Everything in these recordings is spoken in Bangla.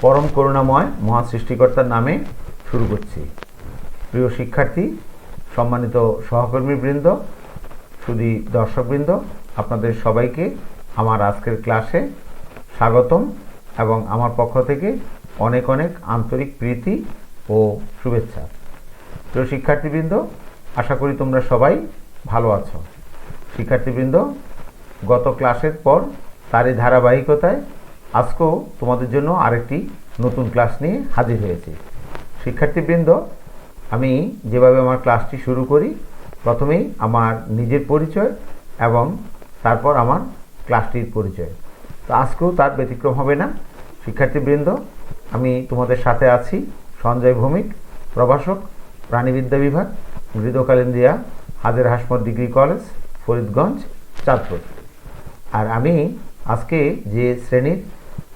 পরম করুণাময় মহা সৃষ্টিকর্তার নামে শুরু করছি। প্রিয় শিক্ষার্থী, সম্মানিত সহকর্মীবৃন্দ, সুধী দর্শকবৃন্দ, আপনাদের সবাইকে আমার আজকের ক্লাসে স্বাগতম এবং আমার পক্ষ থেকে অনেক অনেক আন্তরিক প্রীতি ও শুভেচ্ছা। প্রিয় শিক্ষার্থীবৃন্দ, আশা করি তোমরা সবাই ভালো আছো। শিক্ষার্থীবৃন্দ, গত ক্লাসের পর তারই ধারাবাহিকতায় আজকেও তোমাদের জন্য আরেকটি নতুন ক্লাস নিয়ে হাজির হয়েছি। শিক্ষার্থীবৃন্দ, আমি যেভাবে আমার ক্লাসটি শুরু করি, প্রথমেই আমার নিজের পরিচয় এবং তারপর আমার ক্লাসটির পরিচয়। তো আজকেও তার ব্যতিক্রম হবে না। শিক্ষার্থীবৃন্দ, আমি তোমাদের সাথে আছি সঞ্জয় ভৌমিক, প্রভাষক, প্রাণীবিদ্যা বিভাগ, মৃদকালিন্দিয়া হাজের হাসমত ডিগ্রি কলেজ, ফরিদগঞ্জ, চাঁদপুর। আর আমি আজকে যে শ্রেণীর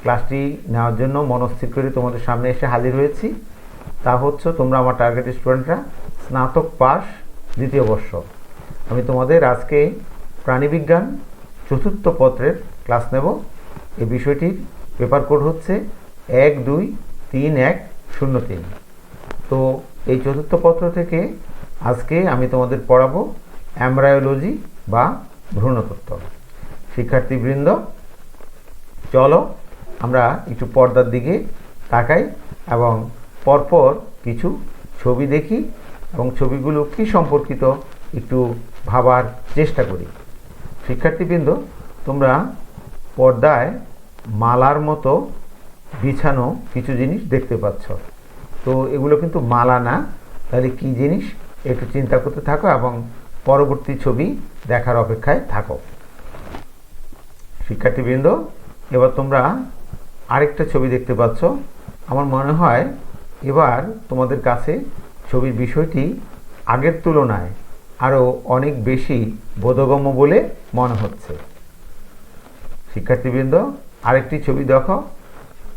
ক্লাসটি নেওয়ার জন্য মনস্থির করে তোমাদের সামনে এসে হাজির হয়েছি তা হচ্ছে তোমরা আমার টার্গেট স্টুডেন্টরা, স্নাতক পাস, দ্বিতীয় বর্ষ। আমি তোমাদের আজকে প্রাণীবিজ্ঞান চতুর্থ পত্রের ক্লাস নেব। এই বিষয়টির পেপার কোড হচ্ছে 123103। তো এই চতুর্থ পত্র থেকে আজকে আমি তোমাদের পড়াবো এমব্রায়োলজি বা ভ্রূণতত্ত্ব। শিক্ষার্থীবৃন্দ, চলো আমরা একটু পর্দার দিকে তাকাই এবং পরপর কিছু ছবি দেখি এবং ছবিগুলো কী সম্পর্কিত একটু ভাবার চেষ্টা করি। শিক্ষার্থীবৃন্দ, তোমরা পর্দায় মালার মতো বিছানো কিছু জিনিস দেখতে পাচ্ছ। তো এগুলো কিন্তু মালা না, তাহলে কী জিনিস একটু চিন্তা করতে থাকো এবং পরবর্তী ছবি দেখার অপেক্ষায় থাকো। শিক্ষার্থীবৃন্দ, এবার তোমরা আরেকটা ছবি দেখতে পাচ্ছ। আমার মনে হয় এবার তোমাদের কাছে ছবির বিষয়টি আগের তুলনায় আরও অনেক বেশি বোধগম্য বলে মনে হচ্ছে। শিক্ষার্থীবৃন্দ, আরেকটি ছবি দেখো।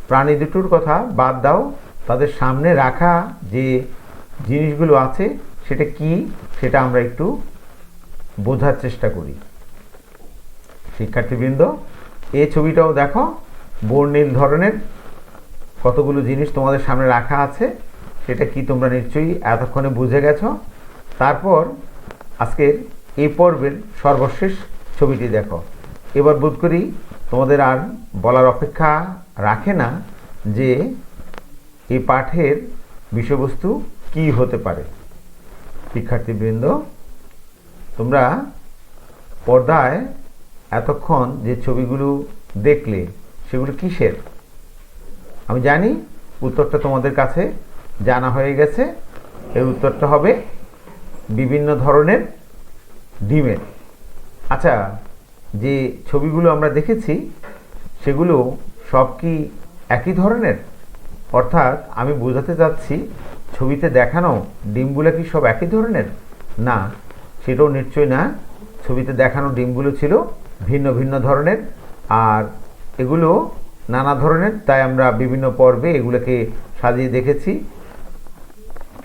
প্রাণী দুটোর কথা বাদ দাও, তাদের সামনে রাখা যে জিনিসগুলো আছে সেটা কি, সেটা আমরা একটু বোঝার চেষ্টা করি। শিক্ষার্থীবৃন্দ, এই ছবিটাও দেখো, বর্ণিল ধরনের কতগুলো জিনিস তোমাদের সামনে রাখা আছে। সেটা কি তোমরা নিশ্চয়ই এতক্ষণে বুঝে গেছো। তারপর আজকের এই পর্বের সর্বশেষ ছবিটি দেখো। এবার বোধ করি তোমাদের আর বলার অপেক্ষা রাখে না যে এই পাঠের বিষয়বস্তু কি হতে পারে। শিক্ষার্থীবৃন্দ, তোমরা পর্দায় এতক্ষণ যে ছবিগুলো দেখলে সেগুলো কিসের? আমি জানি উত্তরটা তোমাদের কাছে জানা হয়ে গেছে। এর উত্তরটা হবে বিভিন্ন ধরনের ডিমের। আচ্ছা, যে ছবিগুলো আমরা দেখেছি সেগুলো সব কি একই ধরনের? অর্থাৎ আমি বোঝাতে চাচ্ছি ছবিতে দেখানো ডিমগুলো কি সব একই ধরনের? না, সেটাও নিশ্চয় না। ছবিতে দেখানো ডিমগুলো ছিল ভিন্ন ভিন্ন ধরনের, আর এগুলো নানা ধরনের, তাই আমরা বিভিন্ন পর্বে এগুলোকে সাজিয়ে দেখেছি।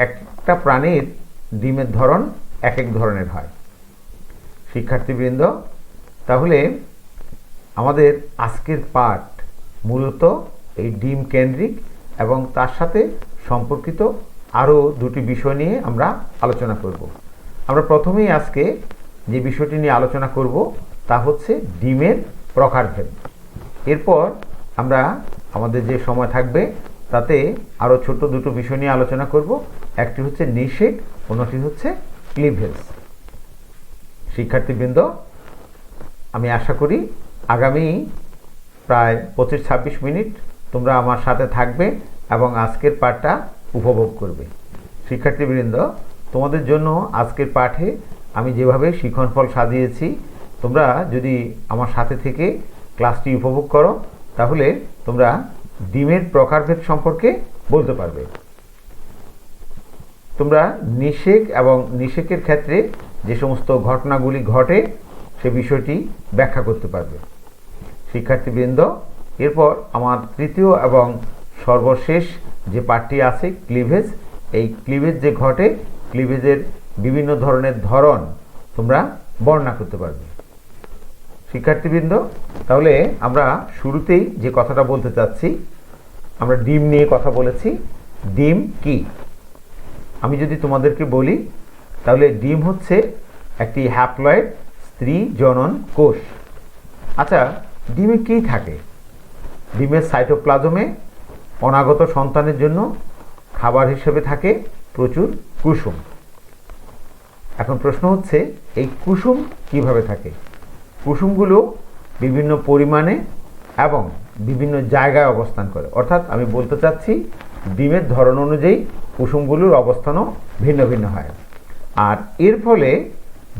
একটা প্রাণীর ডিমের ধরন এক এক ধরনের হয়। শিক্ষার্থীবৃন্দ, তাহলে আমাদের আজকের পাঠ মূলত এই ডিম কেন্দ্রিক এবং তার সাথে সম্পর্কিত আরও দুটি বিষয় নিয়ে আমরা আলোচনা করব। আমরা প্রথমেই আজকে যে বিষয়টি নিয়ে আলোচনা করব তা হচ্ছে ডিমের প্রকারভেদ। এরপর আমরা আমাদের যে সময় থাকবে তাতে আরও ছোট দুটো বিষয় নিয়ে আলোচনা করব। একটি হচ্ছে নিষেক, অন্যটি হচ্ছে ক্লিভেজ। শিক্ষার্থীবৃন্দ, আমি আশা করি আগামী প্রায় 25-26 মিনিট তোমরা আমার সাথে থাকবে এবং আজকের পাঠটা উপভোগ করবে। শিক্ষার্থীবৃন্দ, তোমাদের জন্য আজকের পাঠে আমি যেভাবে শিক্ষণফল সাজিয়েছি, তোমরা যদি আমার সাথে থেকে ক্লাসটি উপভোগ করো তাহলে তোমরা ডিমের প্রকারভেদ সম্পর্কে বলতে পারবে। তোমরা নিষেক এবং নিষেকের ক্ষেত্রে যে সমস্ত ঘটনাগুলি ঘটে সে বিষয়টি ব্যাখ্যা করতে পারবে। শিক্ষার্থীবৃন্দ, এরপর আমার তৃতীয় এবং সর্বশেষ যে পাঠটি আছে ক্লিভেজ, এই ক্লিভেজ যে ঘটে, ক্লিভেজের বিভিন্ন ধরনের ধরন তোমরা বর্ণনা করতে পারবে। শিক্ষার্থীবৃন্দ, তাহলে আমরা শুরুতেই যে কথাটা বলতে চাচ্ছি আমরা ডিম নিয়ে কথা বলেছি। ডিম কি? আমি যদি তোমাদেরকে বলি তাহলে ডিম হচ্ছে একটি হ্যাপ্লয়েড স্ত্রী জনন কোষ। আচ্ছা, ডিমে কী থাকে? ডিমের সাইটোপ্লাজমে অনাগত সন্তানের জন্য খাবার হিসেবে থাকে প্রচুর কুসুম। এখন প্রশ্ন হচ্ছে, এই কুসুম কিভাবে থাকে? কুসুমগুলো বিভিন্ন পরিমাণে এবং বিভিন্ন জায়গায় অবস্থান করে, অর্থাৎ আমি বলতে চাচ্ছি ডিমের ধরন অনুযায়ী কুসুমগুলোর অবস্থানও ভিন্ন ভিন্ন হয়, আর এর ফলে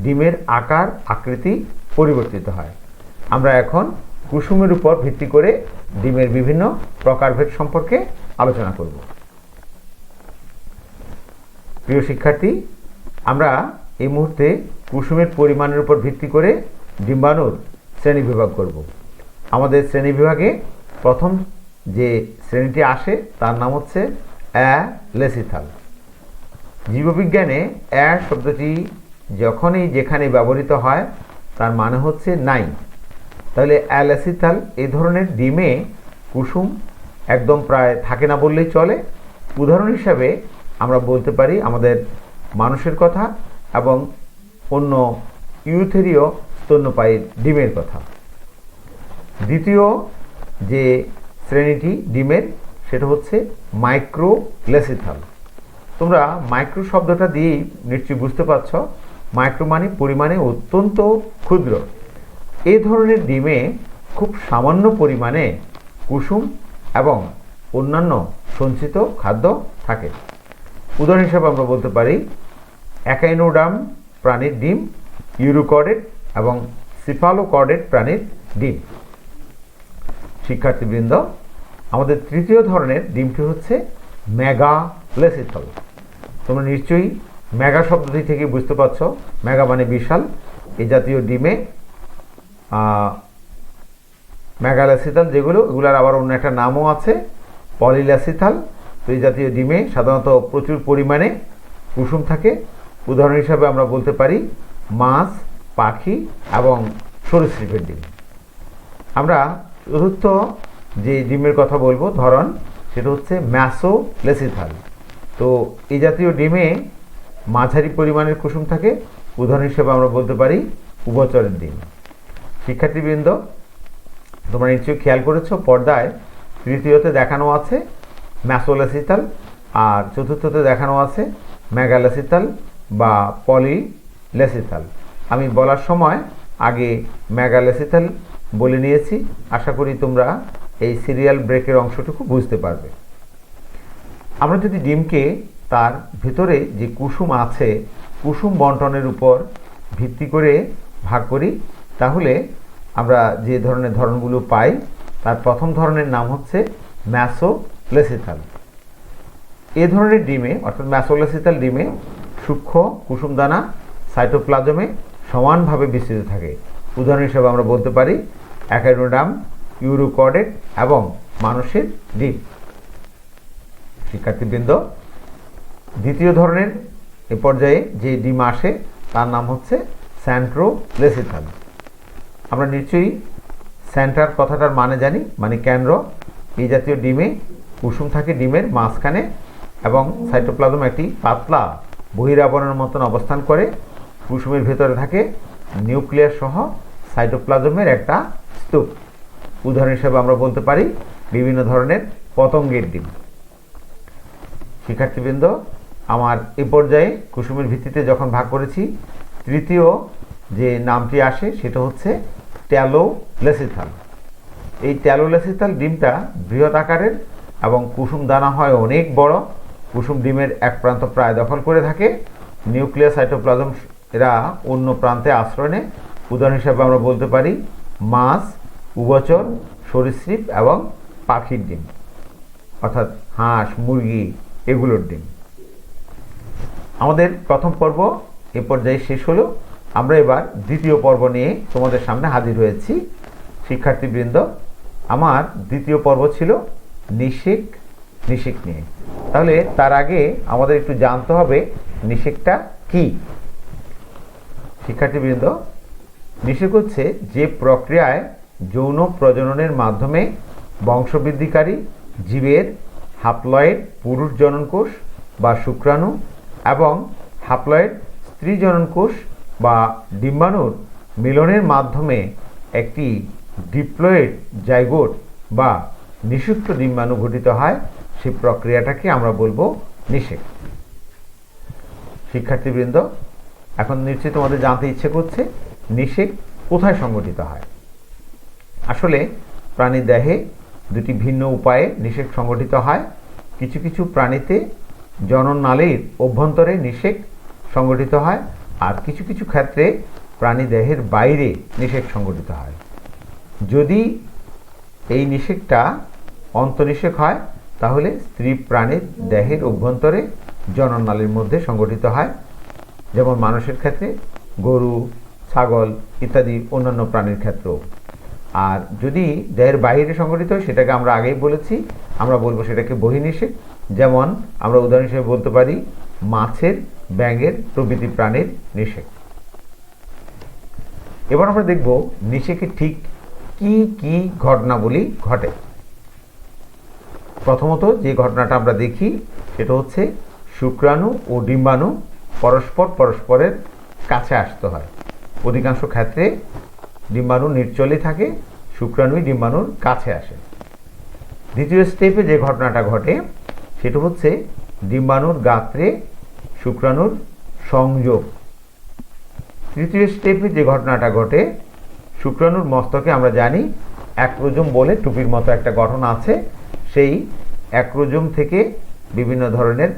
ডিমের আকার আকৃতি পরিবর্তিত হয়। আমরা এখন কুসুমের উপর ভিত্তি করে ডিমের বিভিন্ন প্রকারভেদ সম্পর্কে আলোচনা করব। প্রিয় শিক্ষার্থী, আমরা এই মুহূর্তে কুসুমের পরিমাণের উপর ভিত্তি করে ডিম্বাণুর শ্রেণীবিভাগ করব। আমাদের শ্রেণীবিভাগে প্রথম যে শ্রেণীটি আসে তার নাম হচ্ছে অ্যালেসিথাল। জীববিজ্ঞানে শব্দটি যখনই যেখানে ব্যবহৃত হয় তার মানে হচ্ছে নাই। তাহলে অ্যালেসিথাল এই ধরনের ডিমে কুসুম একদম প্রায় থাকে না বললেই চলে। উদাহরণ হিসাবে আমরা বলতে পারি আমাদের মানুষের কথা এবং অন্য ইউথেরীয় স্তন্যপায়ী ডিমের কথা। দ্বিতীয় যে শ্রেণীটি ডিমের সেটা হচ্ছে মাইক্রোলেসিথাল। তোমরা মাইক্রো শব্দটা দিয়েই নিশ্চয়ই বুঝতে পারছ, মাইক্রো মানে পরিমাণে অত্যন্ত ক্ষুদ্র। এই ধরনের ডিমে খুব সামান্য পরিমাণে কুসুম এবং অন্যান্য সঞ্চিত খাদ্য থাকে। উদাহরণ হিসাবে আমরা বলতে পারি অ্যাকাইনোডার্ম প্রাণীর ডিম, ইউরোকর্ডেট এবং সিফালোকর্ডেট প্রাণীর ডিম। শিক্ষার্থীবৃন্দ, আমাদের তৃতীয় ধরনের ডিমটি হচ্ছে মেগালেসিথাল। তোমরা নিশ্চয়ই মেগা শব্দটি থেকে বুঝতে পারছ, মেগা মানে বিশাল। এই জাতীয় ডিমে মেগালেসিথাল যেগুলো, এগুলার আবার অন্য একটা নামও আছে পলিলেসিথাল। তো এই জাতীয় ডিমে সাধারণত প্রচুর পরিমাণে কুসুম থাকে। উদাহরণ হিসাবে আমরা বলতে পারি মাছ, পাখি এবং সরীসৃপের ডিম। আমরা চতুর্থ যে ডিমের কথা বলবো ধরন সেটা হচ্ছে ম্যাসোলেসিথাল। তো এই জাতীয় ডিমে মাঝারি পরিমাণের কুসুম থাকে। উদাহরণ হিসেবে আমরা বলতে পারি উভচরের ডিম। শিক্ষার্থীবৃন্দ, তোমরা নিশ্চয়ই খেয়াল করেছো পর্দায় তৃতীয়তে দেখানো আছে ম্যাসোলেসিথাল আর চতুর্থতে দেখানো আছে মেগালেসিথাল বা পলিলেসিথাল। আমি বলার সময় আগে মেগালেসিথাল বলে নিয়েছি। আশা করি তোমরা এই সিরিয়াল ব্রেকের অংশটুকু বুঝতে পারবে। আমরা যদি ডিমকে তার ভিতরে যে কুসুম আছে কুসুম বন্টনের উপর ভিত্তি করে ভাগ করি, তাহলে আমরা যে ধরনের ধরনগুলো পাই তার প্রথম ধরনের নাম হচ্ছে ম্যাসোলেসিথাল। এ ধরনের ডিমে অর্থাৎ ম্যাসোলেসিথাল ডিমে সূক্ষ্ম কুসুমদানা সাইটোপ্লাজমে সমানভাবে বিস্তৃত থাকে। উদাহরণ হিসেবে আমরা বলতে পারি অ্যাকাইনোডার্ম, ইউরোকর্ডেট এবং মানুষের ডিম। শিক্ষার্থীবৃন্দ, দ্বিতীয় ধরনের এ পর্যায়ে যে ডিম আসে তার নাম হচ্ছে সেন্ট্রোলেসিথাল। আমরা নিশ্চয়ই সেন্টার কথাটার মানে জানি, মানে কেন্দ্র। এই জাতীয় ডিমে কুসুম থাকে ডিমের মাঝখানে এবং সাইটোপ্লাজম একটি পাতলা বহিরাবরণের মতন অবস্থান করে। কুসুমের ভেতরে থাকে নিউক্লিয়াস সহ সাইটোপ্লাজমের একটা স্তূপ। উদাহরণ হিসেবে আমরা বলতে পারি বিভিন্ন ধরনের পতঙ্গের ডিম। শিক্ষার্থীবৃন্দ, আমার এ পর্যায়ে কুসুমের ভিত্তিতে যখন ভাগ করেছি, তৃতীয় যে নামটি আসে সেটা হচ্ছে ট্যালোলেসিথাল। এই ট্যালোলেসিথাল ডিমটা বৃহৎ আকারের এবং কুসুম দানা হয় অনেক বড়। কুসুম ডিমের এক প্রান্ত প্রায় দখল করে থাকে। নিউক্লিয়াস সাইটোপ্লাজম এরা অন্য প্রান্তে আশ্রয় নেয়। উদাহরণ হিসাবে আমরা বলতে পারি মাছ, উভচর, সরীসৃপ এবং পাখির ডিম, অর্থাৎ হাঁস, মুরগি এগুলোর ডিম। আমাদের প্রথম পর্ব এ পর্যায়ে শেষ হলো। আমরা এবার দ্বিতীয় পর্ব নিয়ে তোমাদের সামনে হাজির হয়েছি। শিক্ষার্থীবৃন্দ, আমার দ্বিতীয় পর্ব ছিল নিষেক নিয়ে। তাহলে তার আগে আমাদের একটু জানতে হবে নিষেকটা কি। শিক্ষার্থীবৃন্দ, নিষেক হচ্ছে যে প্রক্রিয়ায় যৌন প্রজননের মাধ্যমে বংশবৃদ্ধিকারী জীবের হ্যাপ্লয়েড পুরুষ জননকোষ বা শুক্রাণু এবং হ্যাপ্লয়েড স্ত্রী জননকোষ বা ডিম্বাণুর মিলনের মাধ্যমে একটি ডিপ্লয়েড জাইগোট বা নিষিক্ত ডিম্বাণু গঠিত হয়। সেই প্রক্রিয়াটাকে আমরা বলবো নিষেক। শিক্ষার্থীবৃন্দ, এখন নিশ্চয়ই তোমাদের জানতে ইচ্ছে করছে নিষেক কোথায় সংঘটিত হয়। আসলে প্রাণীর দেহে দুটি ভিন্ন উপায়ে নিষেক সংঘটিত হয়। কিছু কিছু প্রাণীতে জননালীর অভ্যন্তরে নিষেক সংঘটিত হয়, আর কিছু কিছু ক্ষেত্রে প্রাণী দেহের বাইরে নিষেক সংঘটিত হয়। যদি এই নিষেকটা অন্তঃনিষেক হয় তাহলে স্ত্রী প্রাণীর দেহের অভ্যন্তরে জননালীর মধ্যে সংঘটিত হয়, যেমন মানুষের ক্ষেত্রে, গরু, ছাগল ইত্যাদি অন্যান্য প্রাণীর ক্ষেত্রেও। আর যদি দেহের বাইরে সংঘটিত হয় সেটাকে আমরা আগেই বলেছি, আমরা বলবো সেটাকে বহির্নিষেক। যেমন আমরা উদাহরণ হিসেবে বলতে পারি মাছের, ব্যাঙের প্রভৃতি প্রাণীর নিষেক। এবার আমরা দেখব নিষেকে ঠিক কি কি ঘটনাবলী ঘটে। প্রথমত যে ঘটনাটা আমরা দেখি সেটা হচ্ছে শুক্রাণু ও ডিম্বাণু পরস্পরের কাছে আসতে হয়। অধিকাংশ ক্ষেত্রে ডিম্বাণু নির্চলই থাকে, শুক্রাণুই ডিম্বাণুর কাছে আসে। দ্বিতীয় স্টেপে যে ঘটনাটা ঘটে সেটা হচ্ছে ডিম্বাণুর গাত্রে শুক্রাণুর সংযোগ। তৃতীয় স্টেপে যে ঘটনাটা ঘটে, শুক্রাণুর মস্তকে আমরা জানি অ্যাক্রোজোম বলে টুপির মতো একটা গঠন আছে, সেই অ্যাক্রোজোম থেকে বিভিন্ন ধরনের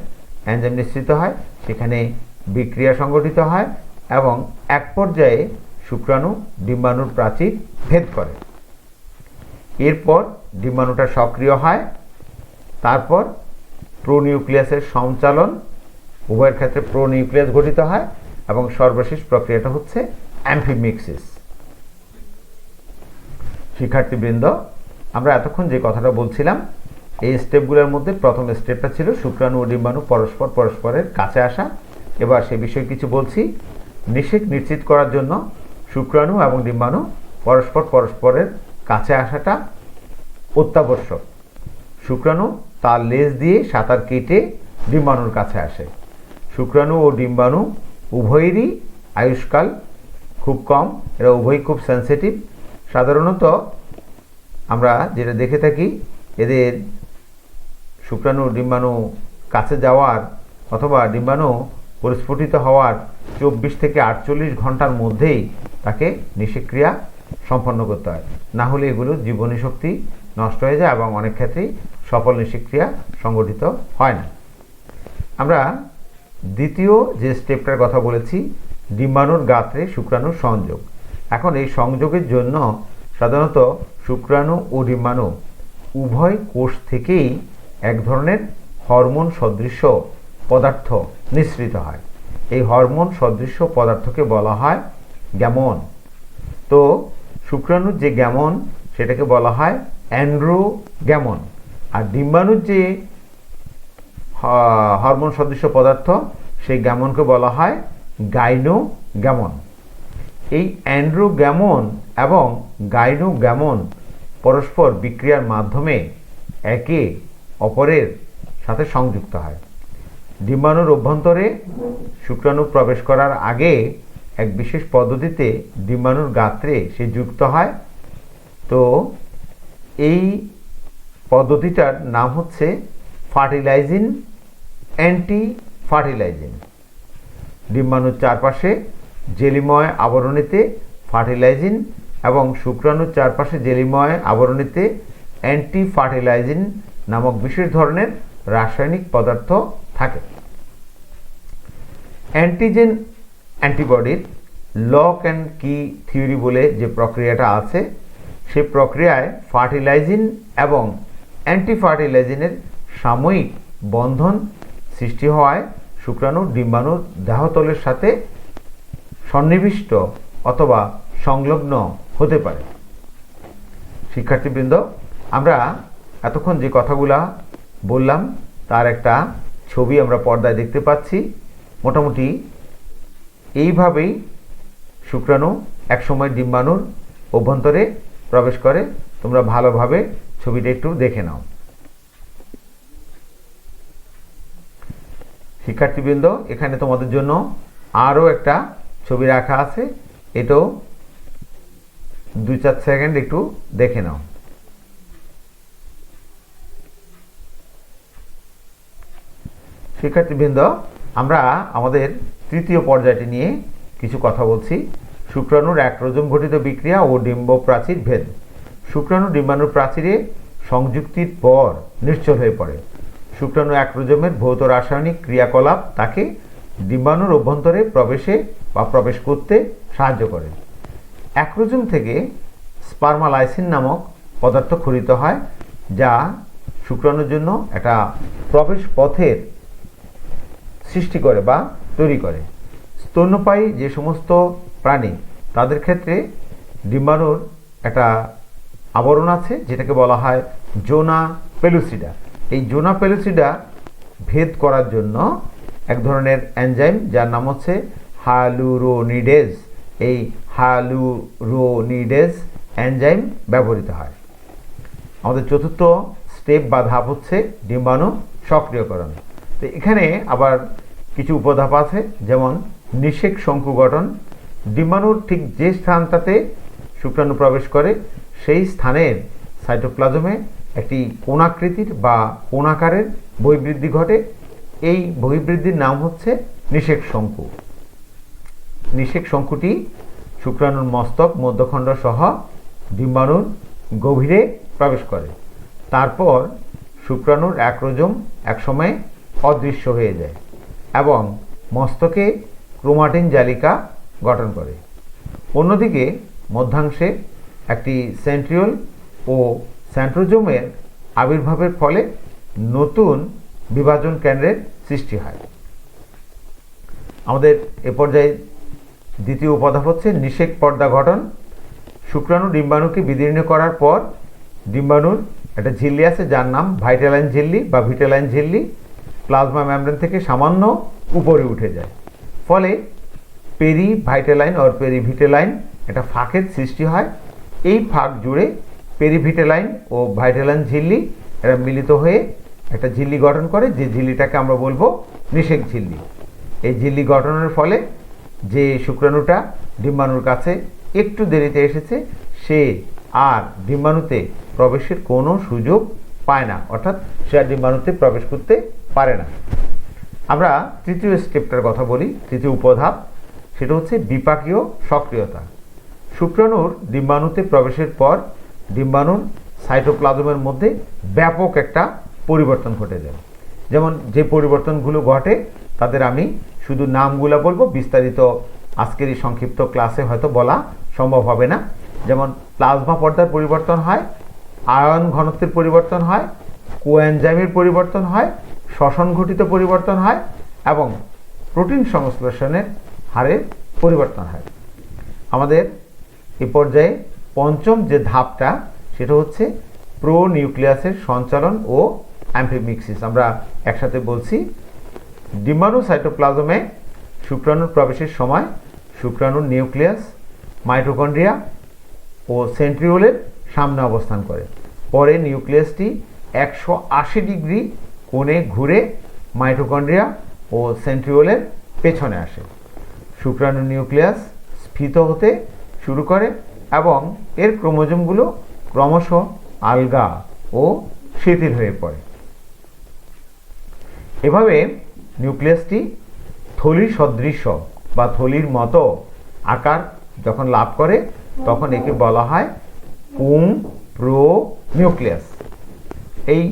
এনজাইম নিঃসৃত হয়, সেখানে বিক্রিয়া সংঘটিত হয় এবং এক পর্যায়ে শুক্রাণু ডিম্বাণুর প্রাচীর ভেদ করে। এরপর ডিম্বাণুটা সক্রিয় হয়, তারপর প্রোনিউক্লিয়াসের সঞ্চালন, উভয়ের ক্ষেত্রে প্রোনিউক্লিয়াস গঠিত হয় এবং সর্বশেষ প্রক্রিয়াটা হচ্ছে অ্যাম্ফিমিক্সিস। শিক্ষার্থীবৃন্দ, আমরা এতক্ষণ যে কথাটা বলছিলাম এই স্টেপগুলোর মধ্যে প্রথম স্টেপটা ছিল শুক্রাণু ও ডিম্বাণু পরস্পরের কাছে আসা। এবার সে বিষয়ে কিছু বলছি। নিষেক নিশ্চিত করার জন্য শুক্রাণু এবং ডিম্বাণু পরস্পরের কাছে আসাটা অত্যাবশ্যক। শুক্রাণু তার লেজ দিয়ে সাঁতার কেটে ডিম্বাণুর কাছে আসে। শুক্রাণু ও ডিম্বাণু উভয়েরই আয়ুষ্কাল খুব কম, এরা উভয়ই খুব সেন্সিটিভ। সাধারণত আমরা যেটা দেখে থাকি, এদের শুক্রাণু ডিম্বাণু কাছে যাওয়ার অথবা ডিম্বাণু পরিস্ফুটিত হওয়ার 24 থেকে 48 ঘন্টার মধ্যেই তাকে নিষেক্রিয়া সম্পন্ন করতে হয়, না হলে এগুলো জীবনী শক্তি নষ্ট হয়ে যায় এবং অনেক ক্ষেত্রেই সফল নিষেক্রিয়া সংগঠিত হয় না। আমরা দ্বিতীয় যে স্টেপটার কথা বলেছি, ডিম্বাণুর গাত্রে শুক্রাণুর সংযোগ। এখন এই সংযোগের জন্য সাধারণত শুক্রাণু ও ডিম্বাণু উভয় কোষ থেকেই এক ধরনের হরমোন সদৃশ্য পদার্থ নিঃসৃত হয়। এই হরমোন সদৃশ্য পদার্থকে বলা হয় গ্যামন। তো শুক্রাণুর যে গ্যামন সেটাকে বলা হয় অ্যান্ড্রোগ্যামন, আর ডিম্বাণুর যে হরমোন সদৃশ্য পদার্থ সেই গ্যামনকে বলা হয় গাইনোগ্যামন। এই অ্যান্ড্রোগ্যামন এবং গাইনোগ্যামন পরস্পর বিক্রিয়ার মাধ্যমে একে অপরের সাথে সংযুক্ত হয়। ডিম্বাণুর অভ্যন্তরে শুক্রাণু প্রবেশ করার আগে এক বিশেষ পদ্ধতিতে ডিম্বাণুর গাত্রে সে যুক্ত হয়। তো এই পদ্ধতিটার নাম হচ্ছে ফার্টিলাইজিং অ্যান্টি ফার্টিলাইজিং। ডিম্বাণুর চারপাশে জেলিময় আবরণীতে ফার্টিলাইজিং এবং শুক্রাণুর চারপাশে জেলিময় আবরণীতে অ্যান্টি ফার্টিলাইজিং নামক বিশেষ ধরনের রাসায়নিক পদার্থ থাকে। অ্যান্টিজেন অ্যান্টিবডির লক অ্যান্ড কি থিওরি বলে যে প্রক্রিয়াটা আছে, সে প্রক্রিয়ায় ফার্টিলাইজিং এবং অ্যান্টি ফার্টিলাইজিনের সাময়িক বন্ধন সৃষ্টি হওয়ায় শুক্রাণু ডিম্বাণুর দেহতলের সাথে সন্নিবিষ্ট অথবা সংলগ্ন হতে পারে। শিক্ষার্থীবৃন্দ, আমরা এতক্ষণ যে কথাগুলা বললাম তার একটা ছবি আমরা পর্দায় দেখতে পাচ্ছি। মোটামুটি এইভাবেই শুক্রাণু একসময় ডিম্বাণুর অভ্যন্তরে প্রবেশ করে। তোমরা ভালোভাবে ছবিটা একটু দেখে নাও। শিক্ষার্থীবৃন্দ, এখানে তোমাদের জন্য আরও একটা ছবি রাখা আছে, এটাও 2-4 সেকেন্ড একটু দেখে নাও। শিক্ষার্থীবৃন্দ, আমরা আমাদের তৃতীয় পর্যায়টি নিয়ে কিছু কথা বলছি। শুক্রাণুর অ্যাক্রোজোম ঘটিত বিক্রিয়া ও ডিম্ব প্রাচীর ভেদ। শুক্রাণু ডিম্বাণুর প্রাচীরে সংযুক্তির পর নিশ্চল হয়ে পড়ে। শুক্রাণু অ্যাক্রোজোমের ভৌত রাসায়নিক ক্রিয়াকলাপ তাকে ডিম্বাণুর অভ্যন্তরে প্রবেশে বা প্রবেশ করতে সাহায্য করে। অ্যাক্রোজোম থেকে স্পার্মালাইসিন নামক পদার্থ খরিত হয়, যা শুক্রাণুর জন্য একটা প্রবেশ পথের সৃষ্টি করে বা তৈরি করে। স্তন্যপায়ী যে সমস্ত প্রাণী, তাদের ক্ষেত্রে ডিম্বাণুর একটা আবরণ আছে, যেটাকে বলা হয় জোনা পেলুসিডা। এই জোনা পেলুসিডা ভেদ করার জন্য এক ধরনের এনজাইম, যার নাম হচ্ছে হায়ালুরোনিডেজ, এই হায়ালুরোনিডেজ এনজাইম ব্যবহৃত হয়। আমাদের চতুর্থ স্টেপ বা ধাপ হচ্ছে ডিম্বাণু সক্রিয়করণ। তো এখানে আবার কিছু উপধাপ আছে, যেমন নিষেক শঙ্কু গঠন। ডিম্বাণুর ঠিক যে স্থানটাতে শুক্রাণু প্রবেশ করে সেই স্থানের সাইটোপ্লাজমে একটি কোণাকৃতির বা কোণাকারের বহিবৃদ্ধি ঘটে। এই বহিবৃদ্ধির নাম হচ্ছে নিষেক শঙ্কু। নিষেক শঙ্কুটি শুক্রাণুর মস্তক, মধ্যখণ্ড সহ ডিম্বাণুর গভীরে প্রবেশ করে। তারপর শুক্রাণুর অ্যাক্রোজোম একসময় অদৃশ্য হয়ে যায় এবং মস্তকে ক্রোমাটিন জালিকা গঠন করে। অন্যদিকে মধ্যাংশে একটি সেন্ট্রিওল ও সেন্ট্রোজোমের আবির্ভাবের ফলে নতুন বিভাজন কেন্দ্রের সৃষ্টি হয়। আমাদের এ পর্যায়ে দ্বিতীয় উপধাপ হচ্ছে নিষেক পর্দা গঠন। শুক্রাণু ডিম্বাণুকে বিদীর্ণ করার পর ডিম্বাণুর একটা ঝিল্লি আছে, যার নাম ভাইটালাইন ঝিল্লি বা ভিটালাইন ঝিল্লি, প্লাজমা মেমব্রেন থেকে সামান্য উপরে উঠে যায়। ফলে পেরি ভাইটালাইন ও পেরিভিটালাইন একটা ফাঁকের সৃষ্টি হয়। এই ফাঁক জুড়ে পেরিভিটালাইন ও ভাইটালাইন ঝিল্লি এরা মিলিত হয়ে একটা ঝিল্লি গঠন করে, যে ঝিল্লিটাকে আমরা বলবো নিষেক ঝিল্লি। এই ঝিল্লি গঠনের ফলে যে শুক্রাণুটা ডিম্বাণুর কাছে একটু দেরিতে এসেছে, সে আর ডিম্বাণুতে প্রবেশের কোনো সুযোগ পায় না, অর্থাৎ সে আর ডিম্বাণুতে প্রবেশ করতে পারে না। আমরা তৃতীয় স্টেপটার কথা বলি, তৃতীয় উপধাপ, সেটা হচ্ছে বিপাকীয় সক্রিয়তা। শুক্রাণুর ডিম্বাণুতে প্রবেশের পর ডিম্বাণুর সাইটোপ্লাজমের মধ্যে ব্যাপক একটা পরিবর্তন ঘটে যায়। যেমন যে পরিবর্তনগুলো ঘটে তাদের আমি শুধু নামগুলো বলবো, বিস্তারিত আজকের এই সংক্ষিপ্ত ক্লাসে হয়তো বলা সম্ভব হবে না। যেমন প্লাজমা পর্দার পরিবর্তন হয়, আয়ন ঘনত্বের পরিবর্তন হয়, কোএনজাইমের পরিবর্তন হয়, শ্বসন ঘটিত পরিবর্তন হয় এবং প্রোটিন সংশ্লেষণের হারের পরিবর্তন হয়। আমাদের এ পর্যায়ে পঞ্চম যে ধাপটা, সেটা হচ্ছে প্রোনিউক্লিয়াসের সঞ্চালন ও অ্যাম্ফিমিক্সিস। আমরা একসাথে বলছি। ডিম্বাণু সাইটোপ্লাজমে শুক্রাণুর প্রবেশের সময় শুক্রাণুর নিউক্লিয়াস, মাইটোকন্ড্রিয়া ও সেন্ট্রিওলের সামনে অবস্থান করে। পরে নিউক্লিয়াসটি 180 ডিগ্রি কোণে ঘুরে মাইটোকন্ড্রিয়া ও সেন্ট্রিওলের পেছনে আসে। শুক্রাণু নিউক্লিয়াস স্ফীত হতে শুরু করে এবং এর ক্রোমোজোমগুলো ক্রমশ আলগা ও শিথিল হয়ে পড়ে। এভাবে নিউক্লিয়াসটি থলির সদৃশ্য বা থলির মতো আকার যখন লাভ করে, তখন একে বলা হয় পুং প্রো নিউক্লিয়াস। এই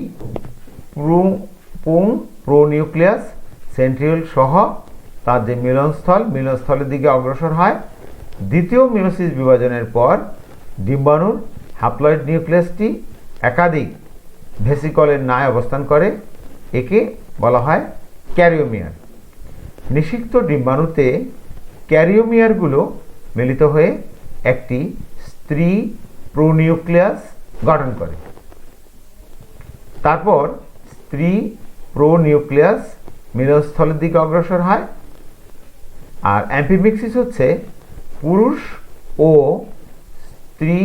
পুং প্রো নিউক্লিয়াস সেন্ট্রিওল সহ তার যে মিলনস্থলের দিকে অগ্রসর হয়। দ্বিতীয় মিয়োসিস বিভাজনের পর ডিম্বাণুর হ্যাপ্লয়েড নিউক্লিয়াসটি একাধিক ভেসিকলের ন্যায় অবস্থান করে, একে বলা হয় ক্যারিওমিয়ার। নিষিক্ত ডিম্বাণুতে ক্যারিওমিয়ারগুলো মিলিত হয়ে একটি স্ত্রী প্রোনিউক্লিয়াস গঠন করে। তারপর স্ত্রী প্রোনিউক্লিয়াস মিলনস্থলের দিকে অগ্রসর হয়। আর অ্যাম্ফিমিক্সিস হচ্ছে পুরুষ ও স্ত্রী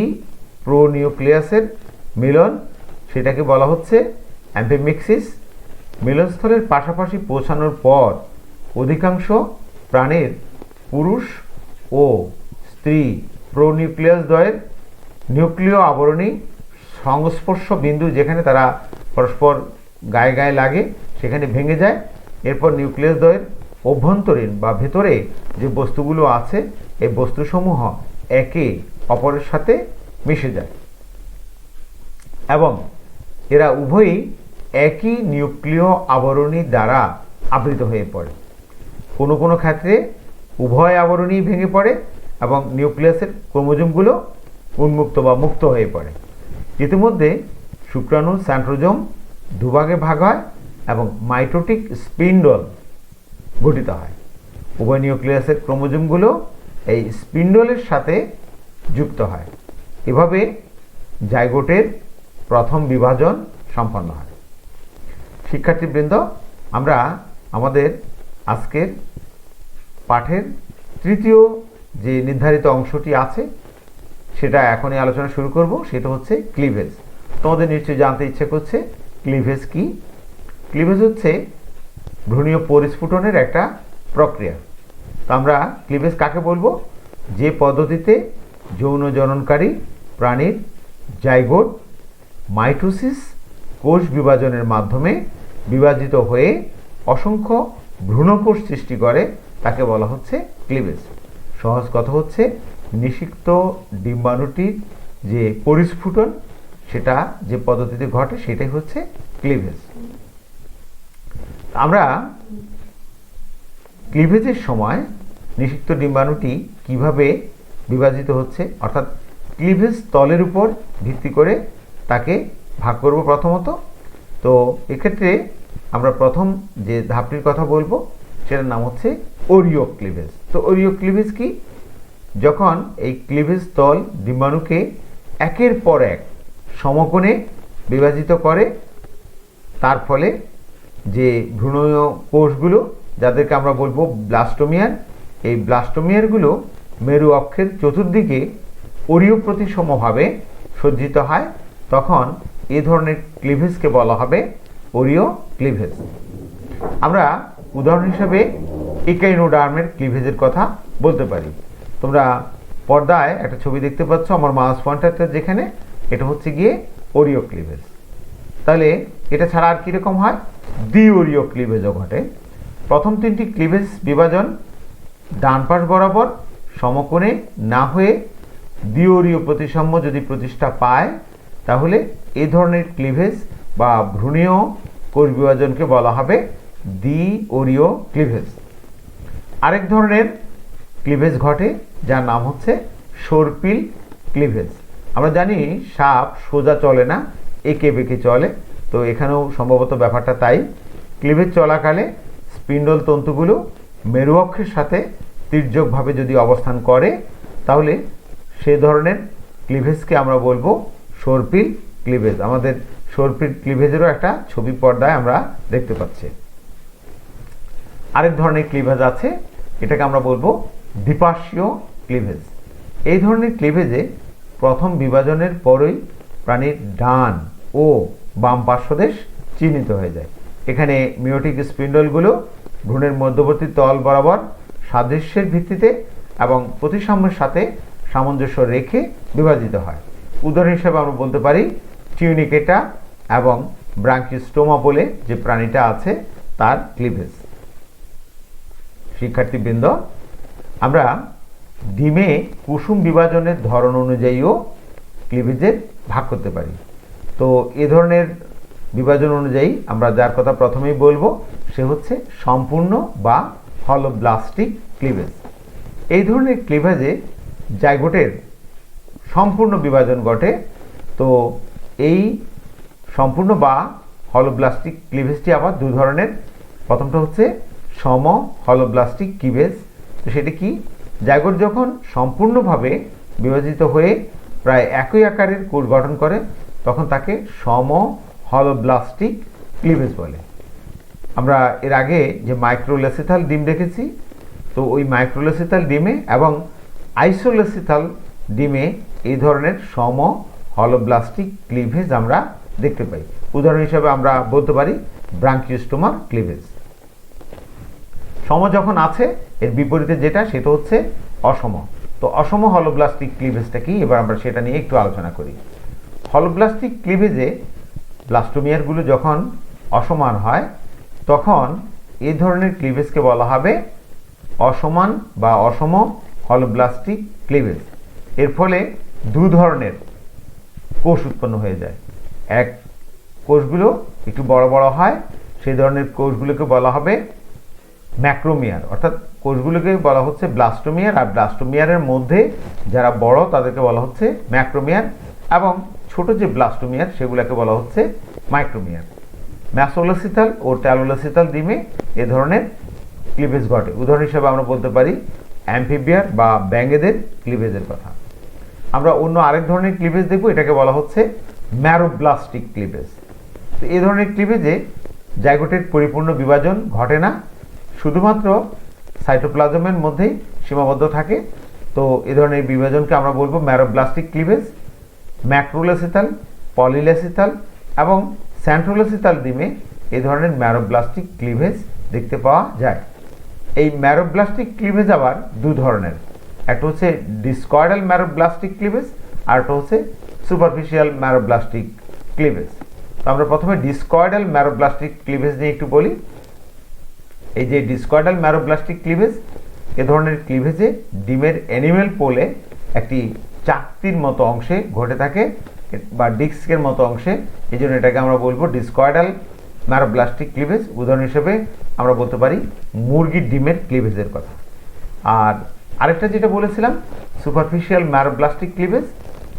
প্রোনিউক্লিয়াসের মিলন, সেটাকে বলা হচ্ছে অ্যাম্ফিমিক্সিস। মিলনস্থলের পাশাপাশি পৌঁছানোর পর অধিকাংশ প্রাণীর পুরুষ ও স্ত্রী প্রোনিউক্লিয়াস দ্বয়ের নিউক্লিয় আবরণী সংস্পর্শ বিন্দু, যেখানে তারা পরস্পর গায়ে গায়ে লাগে, সেখানে ভেঙে যায়। এরপর নিউক্লিয়াস দ্বয়ের অভ্যন্তরীণ বা ভেতরে যে বস্তুগুলো আছে, এই বস্তুসমূহ একে অপরের সাথে মিশে যায় এবং এরা উভয়ই একই নিউক্লিয় আবরণী দ্বারা আবৃত হয়ে পড়ে। কোনো কোনো ক্ষেত্রে উভয় আবরণী ভেঙে পড়ে এবং নিউক্লিয়াসের ক্রোমোজোমগুলো উন্মুক্ত বা মুক্ত হয়ে পড়ে। ইতিমধ্যে শুক্রাণু সেন্ট্রোজোম দুভাগে ভাগ হয় এবং মাইটোটিক স্পিন্ডল গঠিত হয়। উভয় নিউক্লিয়াসের ক্রোমোজোমগুলো এই স্পিন্ডলের সাথে যুক্ত হয়। এভাবে জাইগোটের প্রথম বিভাজন সম্পন্ন হয়। শিক্ষার্থীবৃন্দ, আমরা আমাদের আজকের পাঠের তৃতীয় যে নির্ধারিত অংশটি আছে সেটা এখনই আলোচনা শুরু করব। সেটা হচ্ছে ক্লিভেজ। তোমাদের নিশ্চয়ই জানতে ইচ্ছে করছে ক্লিভেজ কি। ক্লিভেজ হচ্ছে ভ্রূণীয় পরিস্ফুটনের একটা প্রক্রিয়া। তো আমরা ক্লিভেজ কাকে বলবো? যে পদ্ধতিতে যৌন জননকারী প্রাণীর জাইগোট মাইটোসিস কোষ বিভাজনের মাধ্যমে বিভাজিত হয়ে অসংখ্য ভ্রূণকোষ সৃষ্টি করে, তাকে বলা হচ্ছে ক্লিভেজ। সহজ কথা হচ্ছে নিষিক্ত ডিম্বাণুটির যে পরিস্ফুটন, সেটা যে পদ্ধতিতে ঘটে সেটাই হচ্ছে ক্লিভেজ। আমরা ক্লিভেজের সময় নিষিক্ত ডিম্বাণুটি কিভাবে বিভাজিত হচ্ছে, অর্থাৎ ক্লিভেজ তলের উপর ভিত্তি করে তাকে ভাগ করব প্রথমত। তো এক্ষেত্রে আমরা প্রথম যে ধাপটির কথা বলবো সেটার নাম হচ্ছে ওরিও ক্লিভেজ। তো ওরিও ক্লিভেজ কি? যখন এই ক্লিভেজ তল ডিম্বাণুকে একের পর এক সমকোণে বিভাজিত করে, তার ফলে যে ভ্রূণীয় কোষগুলো, যাদেরকে আমরা বলবো ব্লাস্টোমিয়ার, এই ব্লাস্টোমিয়ারগুলো মেরু অক্ষের চতুর্দিকে ওরিও প্রতিসমভাবে সজ্জিত হয়, তখন এ ধরনের ক্লিভেজকে বলা হবে ওরিও ক্লিভেজ। আমরা উদাহরণ হিসেবে ইকাইনোডার্মের ক্লিভেজের কথা বলতে পারি। তোমরা পর্দায় একটা ছবি দেখতে পাচ্ছ, আমার মাউস পয়েন্টারটা যেখানে, এটা হচ্ছে গিয়ে ওরিও ক্লিভেজ। তাহলে এটা ছাড়া আর কীরকম হয়? দ্বি ওরিও ক্লিভেজও ঘটে। প্রথম তিনটি ক্লিভেজ বিভাজন ডান পাশ বরাবর সমকোণে না হয়ে দ্বি ওরিও প্রতিসাম্য যদি প্রতিষ্ঠা পায়, তাহলে এই ধরনের ক্লিভেজ বা ভ্রূণীয় কোষ বিভাজনকে বলা হবে দ্বি ওরিও ক্লিভেজ। আরেক ধরনের ক্লিভেজ ঘটে যার নাম হচ্ছে সর্পিল ক্লিভেজ। আমরা জানি সাপ সোজা চলে না, এঁকে বেঁকে চলে, তো এখানেও সম্ভবত ব্যাপারটা তাই। ক্লিভেজ চলাকালে স্পিন্ডল তন্তুগুলো মেরু অক্ষের সাথে তির্যকভাবে যদি অবস্থান করে, তাহলে সে ধরনের ক্লিভেজকে আমরা বলবো সর্পিল ক্লিভেজ। আমাদের সর্পিল ক্লিভেজেরও একটা ছবি পর্দায় আমরা দেখতে পাচ্ছি। আরেক ধরনের ক্লিভেজ আছে, এটাকে আমরা বলবো দ্বিপার্শ্বীয় ক্লিভেজ। এই ধরনের ক্লিভেজে প্রথম বিভাজনের পরই প্রাণীর ডান ও বাম পার্শ্বদেশ চিহ্নিত হয়ে যায়। এখানে মিওটিক স্পিন্ডলগুলো ভ্রূণের মধ্যবর্তী তল বরাবর সাদৃশ্যের ভিত্তিতে এবং প্রতিসাম্যের সাথে সামঞ্জস্য রেখে বিভাজিত হয়। উদাহরণ হিসেবে আমরা বলতে পারি টিউনিকেটা এবং ব্রাঙ্কিস্টোমা বলে যে প্রাণীটা আছে তার ক্লিভেজ। শিক্ষার্থীবৃন্দ, আমরা ডিমে কুসুম বিভাজনের ধরন অনুযায়ীও ক্লিভেজের ভাগ করতে পারি। তো এ ধরনের বিভাজন অনুযায়ী আমরা যার কথা প্রথমেই বলবো সে হচ্ছে সম্পূর্ণ বা হলোব্লাস্টিক ক্লিভেজ। এই ধরনের ক্লিভেজে জাইগোটের সম্পূর্ণ বিভাজন ঘটে। তো এই সম্পূর্ণ বা হলোব্লাস্টিক ক্লিভেজটি আবার দু ধরনের। প্রথমটা হচ্ছে সম হলোব্লাস্টিক ক্লিভেজ। তো সেটি কি? জাইগোট যখন সম্পূর্ণভাবে বিভাজিত হয়ে প্রায় একই আকারের কোষ গঠন করে, তখন তাকে সম হলোব্লাস্টিক ক্লিভেজ বলে। আমরা এর আগে যে মাইক্রোলেসিথাল ডিম দেখেছি, তো ওই মাইক্রোলেসিথাল ডিমে এবং আইসোলেসিথাল ডিমে এই ধরনের সম হলোব্লাস্টিক ক্লিভেজ আমরা দেখতে পাই। উদাহরণ হিসেবে আমরা বলতে পারি ব্রাঙ্কিওস্টোমার ক্লিভেজ। সম যখন আছে এর বিপরীতে যেটা সেটা হচ্ছে অসম। তো অসম হলোব্লাস্টিক ক্লিভেজটা কি, এবার আমরা সেটা নিয়ে একটু আলোচনা করি। হলোব্লাস্টিক ক্লিভেজে ব্লাস্টোমিয়ারগুলো যখন অসমান হয় তখন এই ধরনের ক্লিভেজকে বলা হবে অসমান বা অসম হলোব্লাস্টিক ক্লিভেজ। এর ফলে দু ধরনের কোষ উৎপন্ন হয়ে যায়। এক, কোষগুলো একটু বড় বড় হয়, সেই ধরনের কোষগুলোকে বলা হবে ম্যাক্রোমিয়ার, অর্থাৎ কোষগুলোকে বলা হচ্ছে ব্লাস্টোমিয়ার, আর ব্লাস্টোমিয়ারের মধ্যে যারা বড় তাদেরকে বলা হচ্ছে ম্যাক্রোমিয়ার, এবং ছোট যে ব্লাস্টোমিয়ার সেগুলোকে বলা হচ্ছে মাইক্রোমিয়ার। ম্যাসোলোসিথাল ও ট্যালোলোসিথাল ডিমে এ ধরনের ক্লিভেজ ঘটে। উদাহরণ হিসেবে আমরা বলতে পারি অ্যাম্ফিবিয়ার বা ব্যাঙেদের ক্লিভেজের কথা। আমরা অন্য আরেক ধরনের ক্লিভেজ দেখব, এটাকে বলা হচ্ছে ম্যারোব্লাস্টিক ক্লিভেজ। তো এই ধরনের ক্লিভেজে জাইগোটের পরিপূর্ণ বিভাজন ঘটে না, শুধুমাত্র সাইটোপ্লাজমের মধ্যেই সীমাবদ্ধ থাকে। তো এই ধরনের বিভাজনকে আমরা বলবো ম্যারোব্লাস্টিক ক্লিভেজ। ম্যাক্রোলোসিথাল, পলিলোসিথাল এবং সেন্ট্রোলোসিথাল ডিমে এই ধরনের ম্যারোব্লাস্টিক ক্লিভেজ দেখতে পাওয়া যায়। এই ম্যারোব্লাস্টিক ক্লিভেজ আবার দু ধরনের, একটা হচ্ছে ডিসকয়েডাল ম্যারোব্লাস্টিক ক্লিভেজ আর একটা হচ্ছে সুপারফিশিয়াল ম্যারোব্লাস্টিক ক্লিভেজ। তো আমরা প্রথমে ডিসকয়েডাল ম্যারোব্লাস্টিক ক্লিভেজ নিয়ে একটু বলি। এই যে ডিসকয়েডাল ম্যারোব্লাস্টিক ক্লিভেজ, এ ধরনের ক্লিভেজে ডিমের অ্যানিমেল পোলে একটি চাকতির মতো অংশে ঘটে থাকে বা ডিস্কের মতো অংশে, এই জন্য এটাকে আমরা বলবো ডিসকয়েডাল ম্যারোব্লাস্টিক ক্লিভেজ। উদাহরণ হিসেবে আমরা বলতে পারি মুরগির ডিমের ক্লিভেজের কথা। আর আরেকটা যেটা বলেছিলাম সুপারফিশিয়াল ম্যারোব্লাস্টিক ক্লিভেজ,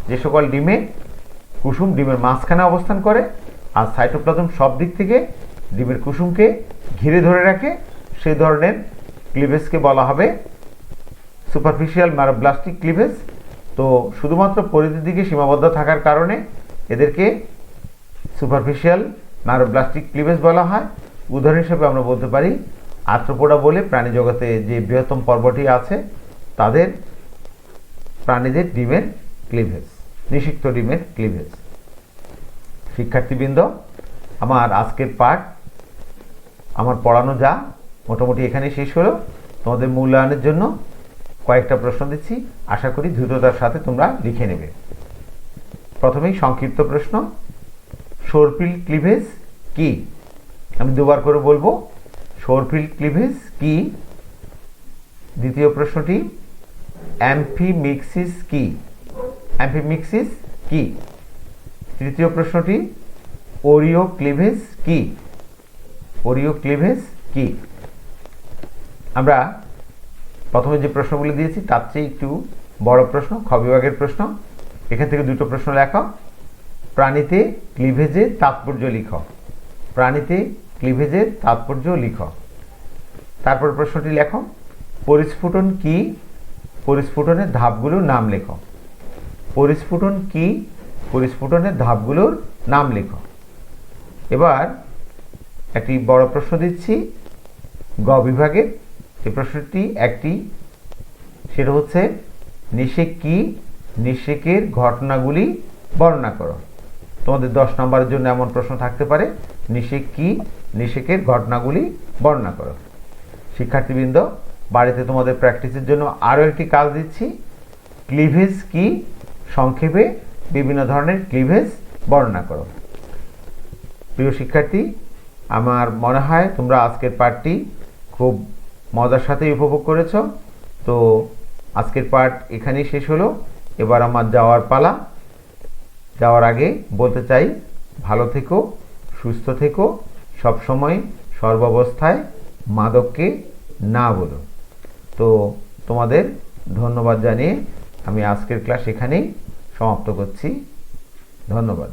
যে সকল ডিমে কুসুম ডিমের মাঝখানে অবস্থান করে আর সাইটোপ্লাজম সব দিক থেকে ডিমের কুসুমকে ঘিরে ধরে রাখে, সেই ধরনের ক্লিভেজকে বলা হবে সুপারফিশিয়াল ম্যারোব্লাস্টিক ক্লিভেজ। তো শুধুমাত্র পরিধির দিকে সীমাবদ্ধ থাকার কারণে এদেরকে সুপারফিশিয়াল ম্যারোব্লাস্টিক ক্লিভেজ বলা হয়। উদাহরণ হিসেবে আমরা বলতে পারি আর্থ্রোপোডা বলে প্রাণী জগতে যে বৃহত্তম পর্বটি আছে তাদের প্রাণীদের ডিমের ক্লিভেজ, নিষিক্ত ডিমের ক্লিভেজ। শিক্ষার্থীবৃন্দ, আমার আজকের পাঠ আমার পড়ানো যা মোটামুটি এখানেই শেষ হলো। তোমাদের মূল্যায়নের জন্য কয়েকটা প্রশ্ন দিচ্ছি, আশা করি দ্রুততার সাথে তোমরা লিখে নেবে। প্রথমেই সংক্ষিপ্ত প্রশ্ন, শোরফিল্ড ক্লিভেজ কি? আমি দুবার করে বলবো, শোরফিল্ড ক্লিভেজ কি? দ্বিতীয় প্রশ্নটি, অ্যাম্ফিমিক্সিস কি? অ্যাম্ফিমিক্সিস কি? তৃতীয় প্রশ্নটি, ওরিও ক্লিভেজ কি? ওরিও ক্লিভেজ কি? আমরা প্রথমে যে প্রশ্নগুলি দিয়েছি তার চেয়ে একটু বড় প্রশ্ন, খ বিভাগের প্রশ্ন। এখান থেকে দুটো প্রশ্ন লেখো। প্রাণীতে ক্লিভেজের তাৎপর্য লিখো। প্রাণীতে ক্লিভেজের তাৎপর্য লিখো। তারপর প্রশ্নটি লেখো, পরিস্ফুটন কি? পরিস্ফুটনের ধাপগুলোর নাম লেখো। পরিস্ফুটন কি? পরিস্ফুটনের ধাপগুলোর নাম লেখো। এবার একটি বড় প্রশ্ন দিচ্ছি গ বিভাগের। এই প্রশ্নটি একটি, সেটা হচ্ছে নিষেক কি? নিষেকের ঘটনাগুলি বর্ণনা করো। তোমাদের 10 নম্বরের জন্য এমন প্রশ্ন থাকতে পারে, নিষেক কি? নিষেকের ঘটনাগুলি বর্ণনা করো। শিক্ষার্থীবৃন্দ, বাড়িতে তোমাদের প্র্যাকটিসের জন্য আরও একটি কাজ দিচ্ছি, ক্লিভেজ কি? সংক্ষেপে বিভিন্ন ধরনের ক্লিভেজ বর্ণনা করো। প্রিয় শিক্ষার্থী, আমার মনে হয় তোমরা আজকের পাঠটি খুব মজার সাথে উপভোগ করেছ। তো আজকের পাঠ এখানেই শেষ হলো। এবার আমার যাওয়ার পালা। যাওয়ার আগে বলতে চাই, ভালো থেকো, সুস্থ থেকো, সবসময় সর্বাবস্থায় মাদককে না বলো। তো তোমাদের ধন্যবাদ জানিয়ে আমি আজকের ক্লাস এখানেই সমাপ্ত করছি। ধন্যবাদ।